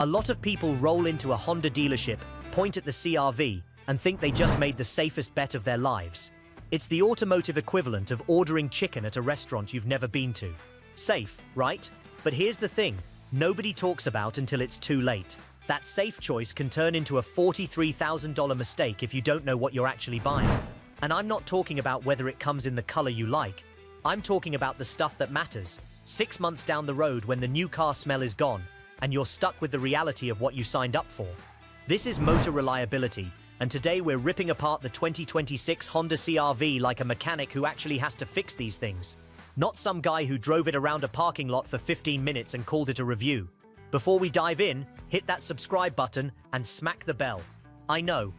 A lot of people roll into a Honda dealership, point at the CR-V, and think they just made the safest bet of their lives. It's the automotive equivalent of ordering chicken at a restaurant you've never been to. Safe, right? But here's the thing, nobody talks about until it's too late. That safe choice can turn into a $43,000 mistake if you don't know what you're actually buying. And I'm not talking about whether it comes in the color you like. I'm talking about the stuff that matters. 6 months down the road when the new car smell is gone, and you're stuck with the reality of what you signed up for. This is motor reliability, and today we're ripping apart the 2026 Honda CR-V like a mechanic who actually has to fix these things. Not some guy who drove it around a parking lot for 15 minutes and called it a review. Before we dive in, hit that subscribe button and smack the bell. I know,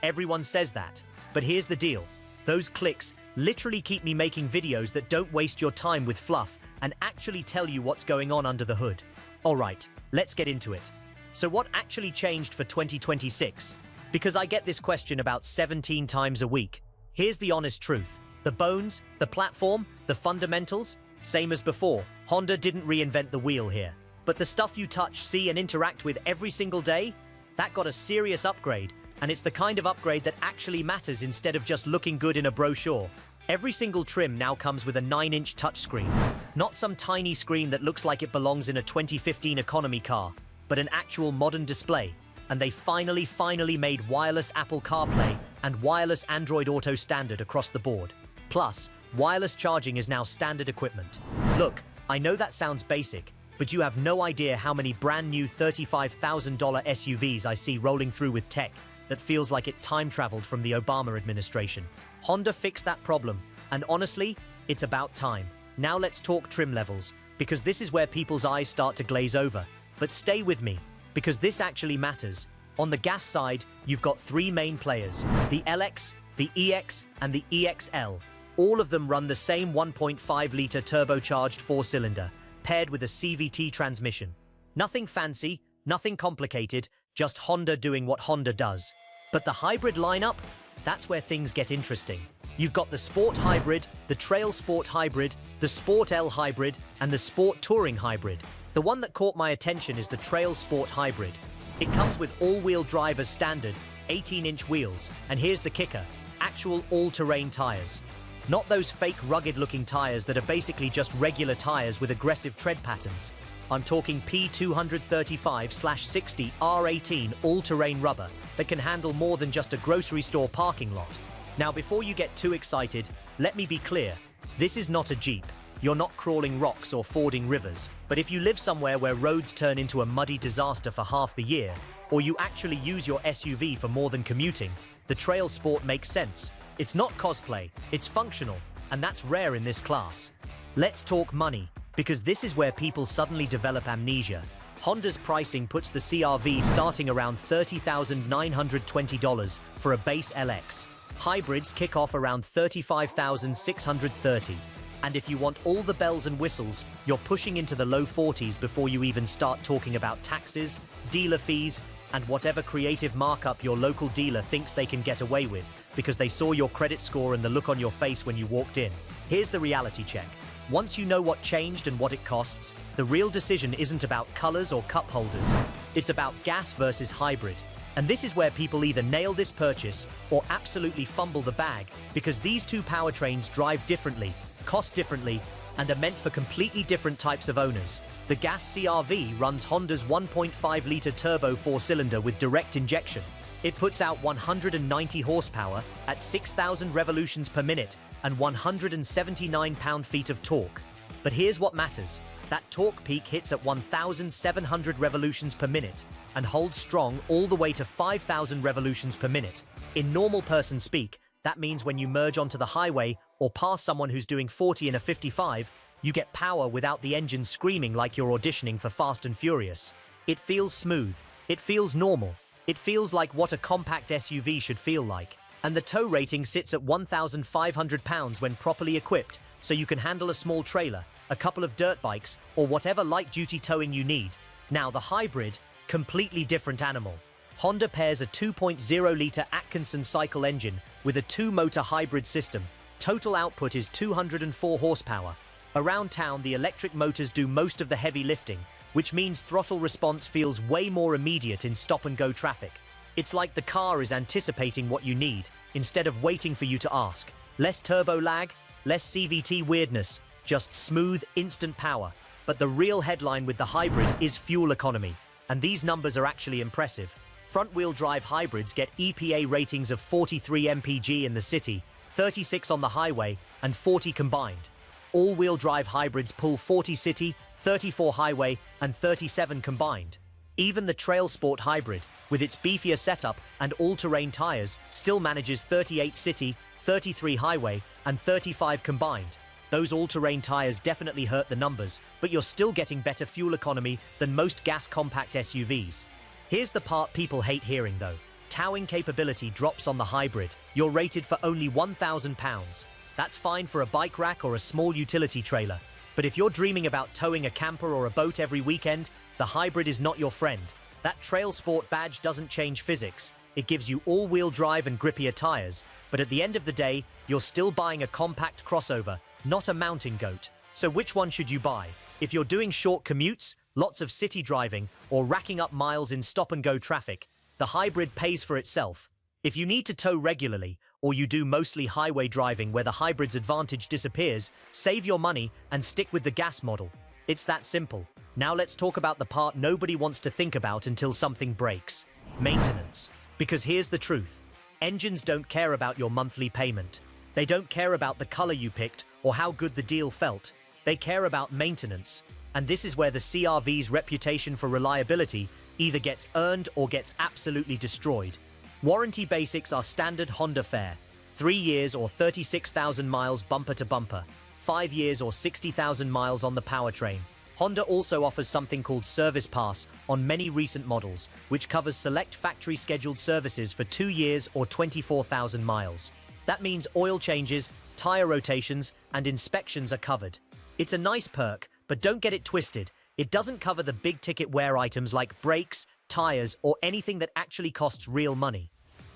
everyone says that. But here's the deal. Those clicks literally keep me making videos that don't waste your time with fluff and actually tell you what's going on under the hood. Alright, let's get into it. So what actually changed for 2026? Because I get this question about 17 times a week. Here's the honest truth. The bones, the platform, the fundamentals, same as before. Honda didn't reinvent the wheel here. But the stuff you touch, see, and interact with every single day, that got a serious upgrade, and it's the kind of upgrade that actually matters instead of just looking good in a brochure. Every single trim now comes with a 9-inch touchscreen. Not some tiny screen that looks like it belongs in a 2015 economy car, but an actual modern display. And they finally made wireless Apple CarPlay and wireless Android Auto standard across the board. Plus, wireless charging is now standard equipment. Look, I know that sounds basic, but you have no idea how many brand new $35,000 SUVs I see rolling through with tech that feels like it time traveled from the Obama administration. Honda fixed that problem, and honestly, it's about time. Now let's talk trim levels, because this is where people's eyes start to glaze over. But stay with me, because this actually matters. On the gas side, you've got 3 main players, the LX, the EX, and the EXL. All of them run the same 1.5-liter turbocharged 4-cylinder, paired with a CVT transmission. Nothing fancy, nothing complicated, just Honda doing what Honda does. But the hybrid lineup? That's where things get interesting. You've got the Sport Hybrid, the Trail Sport Hybrid, the Sport L Hybrid, and the Sport Touring Hybrid. The one that caught my attention is the Trail Sport Hybrid. It comes with all-wheel drive as standard, 18-inch wheels, and here's the kicker, actual all-terrain tires. Not those fake rugged-looking tires that are basically just regular tires with aggressive tread patterns. I'm talking P235/60 R18 all-terrain rubber that can handle more than just a grocery store parking lot. Now, before you get too excited, let me be clear. This is not a Jeep. You're not crawling rocks or fording rivers. But if you live somewhere where roads turn into a muddy disaster for half the year, or you actually use your SUV for more than commuting, the Trail Sport makes sense. It's not cosplay, it's functional, and that's rare in this class. Let's talk money, because this is where people suddenly develop amnesia. Honda's pricing puts the CR-V starting around $30,920 for a base LX. Hybrids kick off around $35,630. And if you want all the bells and whistles, you're pushing into the low 40s before you even start talking about taxes, dealer fees, and whatever creative markup your local dealer thinks they can get away with because they saw your credit score and the look on your face when you walked in. Here's the reality check. Once you know what changed and what it costs, the real decision isn't about colors or cup holders. It's about gas versus hybrid. And this is where people either nail this purchase or absolutely fumble the bag because these two powertrains drive differently, cost differently, and are meant for completely different types of owners. The gas CR-V runs Honda's 1.5-liter turbo 4-cylinder with direct injection. It puts out 190 horsepower at 6,000 revolutions per minute and 179 pound-feet of torque. But here's what matters. That torque peak hits at 1,700 revolutions per minute and holds strong all the way to 5,000 revolutions per minute. In normal person speak, that means when you merge onto the highway or pass someone who's doing 40 in a 55, you get power without the engine screaming like you're auditioning for Fast and Furious. It feels smooth. It feels normal. It feels like what a compact SUV should feel like. And the tow rating sits at 1,500 pounds when properly equipped, so you can handle a small trailer, a couple of dirt bikes, or whatever light-duty towing you need. Now the hybrid, completely different animal. Honda pairs a 2.0-liter Atkinson cycle engine with a 2-motor hybrid system. Total output is 204 horsepower. Around town, the electric motors do most of the heavy lifting, which means throttle response feels way more immediate in stop-and-go traffic. It's like the car is anticipating what you need, instead of waiting for you to ask. Less turbo lag, less CVT weirdness, just smooth, instant power. But the real headline with the hybrid is fuel economy, and these numbers are actually impressive. Front-wheel drive hybrids get EPA ratings of 43 mpg in the city, 36 on the highway, and 40 combined. All-wheel drive hybrids pull 40 city, 34 highway, and 37 combined. Even the Trail Sport hybrid, with its beefier setup and all-terrain tires, still manages 38 city, 33 highway, and 35 combined. Those all-terrain tires definitely hurt the numbers, but you're still getting better fuel economy than most gas compact SUVs. Here's the part people hate hearing though. Towing capability drops on the hybrid. You're rated for only £1,000. That's fine for a bike rack or a small utility trailer. But if you're dreaming about towing a camper or a boat every weekend, the hybrid is not your friend. That Trail Sport badge doesn't change physics. It gives you all-wheel drive and grippier tires, but at the end of the day, you're still buying a compact crossover, not a mountain goat. So which one should you buy? If you're doing short commutes, lots of city driving, or racking up miles in stop-and-go traffic, the hybrid pays for itself. If you need to tow regularly, or you do mostly highway driving where the hybrid's advantage disappears, save your money and stick with the gas model. It's that simple. Now let's talk about the part nobody wants to think about until something breaks. Maintenance. Because here's the truth. Engines don't care about your monthly payment. They don't care about the color you picked or how good the deal felt. They care about maintenance. And this is where the CR-V's reputation for reliability either gets earned or gets absolutely destroyed. Warranty basics are standard Honda fare. 3 years or 36,000 miles bumper to bumper. 5 years or 60,000 miles on the powertrain. Honda also offers something called Service Pass on many recent models, which covers select factory-scheduled services for 2 years or 24,000 miles. That means oil changes, tire rotations, and inspections are covered. It's a nice perk, but don't get it twisted. It doesn't cover the big-ticket wear items like brakes, tires, or anything that actually costs real money.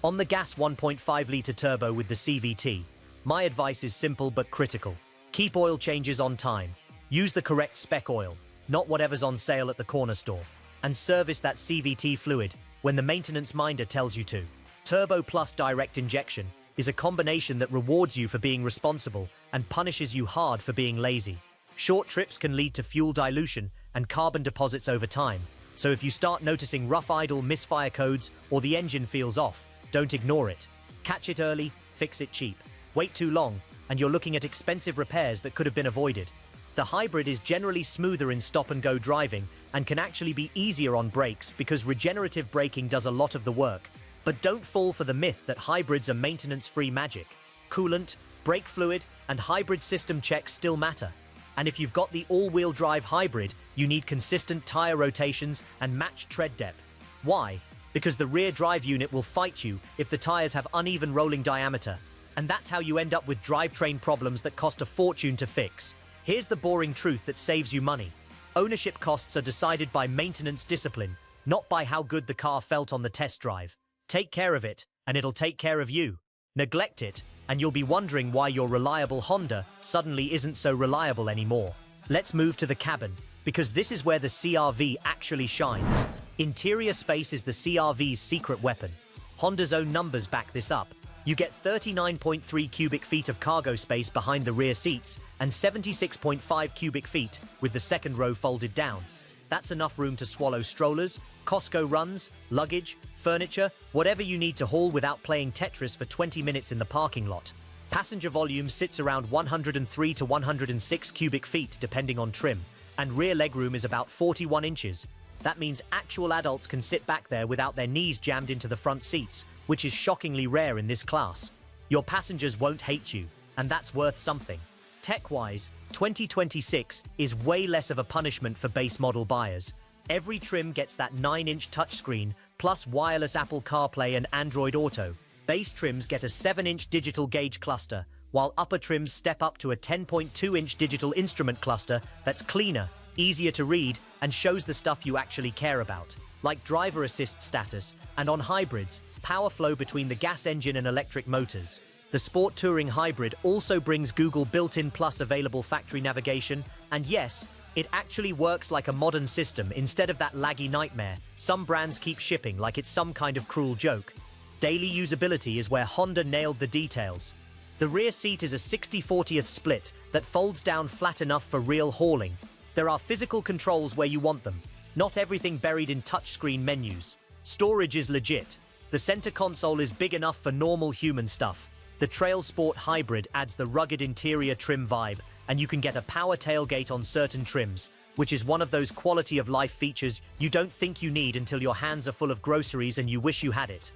On the gas 1.5-litre turbo with the CVT, my advice is simple but critical. Keep oil changes on time. Use the correct spec oil, not whatever's on sale at the corner store. And service that CVT fluid when the maintenance minder tells you to. Turbo plus direct injection is a combination that rewards you for being responsible and punishes you hard for being lazy. Short trips can lead to fuel dilution and carbon deposits over time, so if you start noticing rough idle, misfire codes, or the engine feels off, don't ignore it. Catch it early, fix it cheap. Wait too long, and you're looking at expensive repairs that could have been avoided. The hybrid is generally smoother in stop-and-go driving and can actually be easier on brakes because regenerative braking does a lot of the work. But don't fall for the myth that hybrids are maintenance-free magic. Coolant, brake fluid, and hybrid system checks still matter. And if you've got the all-wheel drive hybrid, you need consistent tire rotations and matched tread depth. Why? Because the rear drive unit will fight you if the tires have uneven rolling diameter. And that's how you end up with drivetrain problems that cost a fortune to fix. Here's the boring truth that saves you money. Ownership costs are decided by maintenance discipline, not by how good the car felt on the test drive. Take care of it, and it'll take care of you. Neglect it, and you'll be wondering why your reliable Honda suddenly isn't so reliable anymore. Let's move to the cabin, because this is where the CR-V actually shines. Interior space is the CR-V's secret weapon. Honda's own numbers back this up. You get 39.3 cubic feet of cargo space behind the rear seats and 76.5 cubic feet with the second row folded down. That's enough room to swallow strollers, Costco runs, luggage, furniture, whatever you need to haul without playing Tetris for 20 minutes in the parking lot. Passenger volume sits around 103 to 106 cubic feet depending on trim, and rear legroom is about 41 inches. That means actual adults can sit back there without their knees jammed into the front seats, which is shockingly rare in this class. Your passengers won't hate you, and that's worth something. Tech-wise, 2026 is way less of a punishment for base model buyers. Every trim gets that 9-inch touchscreen, plus wireless Apple CarPlay and Android Auto. Base trims get a 7-inch digital gauge cluster, while upper trims step up to a 10.2-inch digital instrument cluster that's cleaner, easier to read, and shows the stuff you actually care about, like driver assist status, and on hybrids, power flow between the gas engine and electric motors. The Sport Touring Hybrid also brings Google built-in plus available factory navigation, and yes, It actually works like a modern system instead of that laggy nightmare some brands keep shipping like it's some kind of cruel joke. Daily usability is where Honda nailed the details. The rear seat is a 60/40th split that folds down flat enough for real hauling. There are physical controls where you want them, not everything buried in touchscreen menus. Storage is legit. The center console is big enough for normal human stuff. The Trail Sport Hybrid adds the rugged interior trim vibe, and you can get a power tailgate on certain trims, which is one of those quality of life features you don't think you need until your hands are full of groceries and you wish you had it.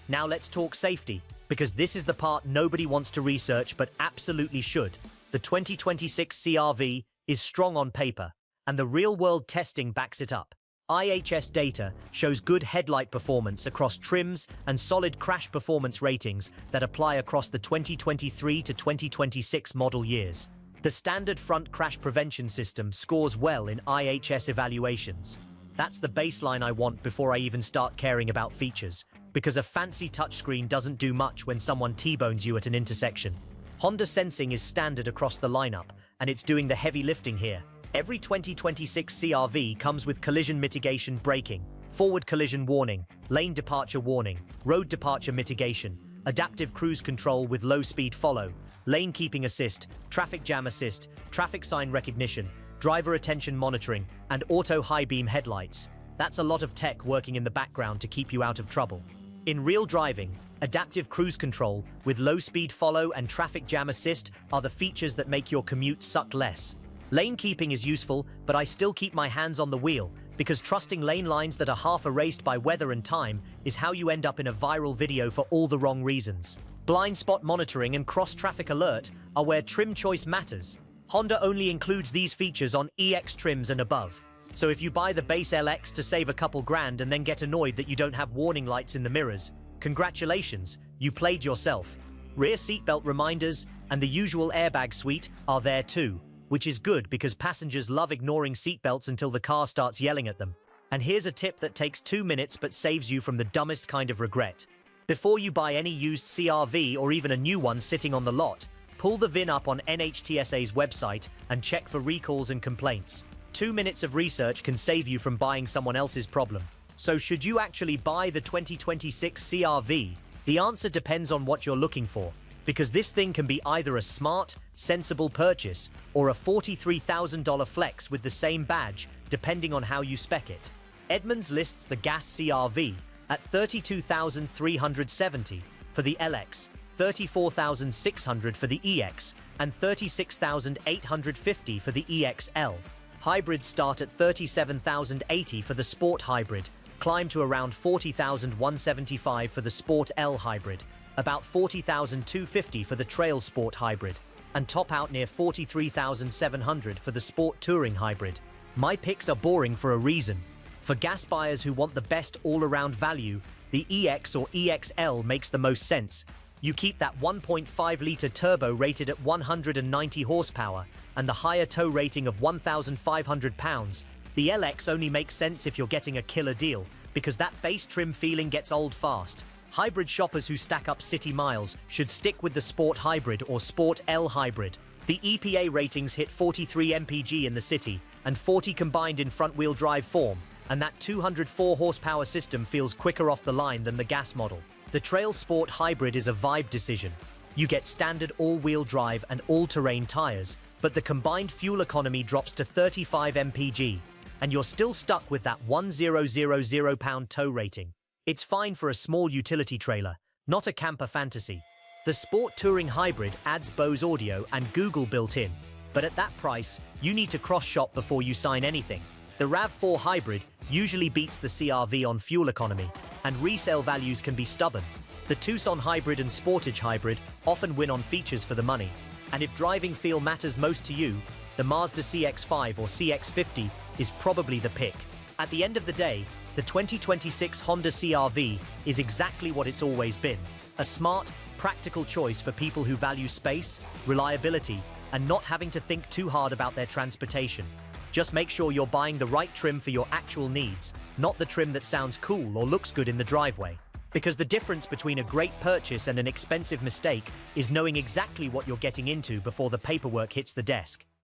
Now let's talk safety, because this is the part nobody wants to research but absolutely should. The 2026 CR-V is strong on paper, and the real-world testing backs it up. IHS data shows good headlight performance across trims and solid crash performance ratings that apply across the 2023 to 2026 model years. The standard front crash prevention system scores well in IHS evaluations. That's the baseline I want before I even start caring about features, because a fancy touchscreen doesn't do much when someone T-bones you at an intersection. Honda sensing is standard across the lineup, and it's doing the heavy lifting here. Every 2026 CR-V comes with collision mitigation braking, forward collision warning, lane departure warning, road departure mitigation, adaptive cruise control with low-speed follow, lane keeping assist, traffic jam assist, traffic sign recognition, driver attention monitoring, and auto high beam headlights. That's a lot of tech working in the background to keep you out of trouble. In real driving, adaptive cruise control with low-speed follow and traffic jam assist are the features that make your commute suck less. Lane keeping is useful, but I still keep my hands on the wheel, because trusting lane lines that are half erased by weather and time is how you end up in a viral video for all the wrong reasons. Blind spot monitoring and cross-traffic alert are where trim choice matters. Honda only includes these features on EX trims and above. So if you buy the base LX to save a couple grand and then get annoyed that you don't have warning lights in the mirrors, congratulations, you played yourself. Rear seatbelt reminders and the usual airbag suite are there too, which is good because passengers love ignoring seatbelts until the car starts yelling at them. And here's a tip that takes 2 minutes but saves you from the dumbest kind of regret. Before you buy any used CR-V or even a new one sitting on the lot, pull the VIN up on NHTSA's website and check for recalls and complaints. 2 minutes of research can save you from buying someone else's problem. So should you actually buy the 2026 CR-V? The answer depends on what you're looking for, because this thing can be either a smart, sensible purchase or a $43,000 flex with the same badge, depending on how you spec it. Edmunds lists the gas CR-V at $32,370 for the LX, $34,600 for the EX, and $36,850 for the EXL. Hybrids start at $37,080 for the Sport Hybrid, climb to around $40,175 for the Sport L Hybrid, about $40,250 for the Trail Sport Hybrid, and top out near $43,700 for the Sport Touring Hybrid. My picks are boring for a reason. For gas buyers who want the best all-around value, the EX or EXL makes the most sense. You keep that 1.5-litre turbo rated at 190 horsepower and the higher tow rating of 1,500 pounds. The LX only makes sense if you're getting a killer deal, because that base trim feeling gets old fast. Hybrid shoppers who stack up city miles should stick with the Sport Hybrid or Sport L Hybrid. The EPA ratings hit 43 mpg in the city and 40 combined in front-wheel drive form, and that 204 horsepower system feels quicker off the line than the gas model. The Trail Sport Hybrid is a vibe decision. You get standard all-wheel drive and all-terrain tires, but the combined fuel economy drops to 35 mpg, and you're still stuck with that 1,000 pound tow rating. It's fine for a small utility trailer, not a camper fantasy. The Sport Touring Hybrid adds Bose audio and Google built in, but at that price, you need to cross-shop before you sign anything. The RAV4 Hybrid usually beats the CR-V on fuel economy, and resale values can be stubborn. The Tucson Hybrid and Sportage Hybrid often win on features for the money, and if driving feel matters most to you, the Mazda CX-5 or CX-50 is probably the pick. At the end of the day, the 2026 Honda CR-V is exactly what it's always been, a smart, practical choice for people who value space, reliability, and not having to think too hard about their transportation. Just make sure you're buying the right trim for your actual needs, not the trim that sounds cool or looks good in the driveway. Because the difference between a great purchase and an expensive mistake is knowing exactly what you're getting into before the paperwork hits the desk.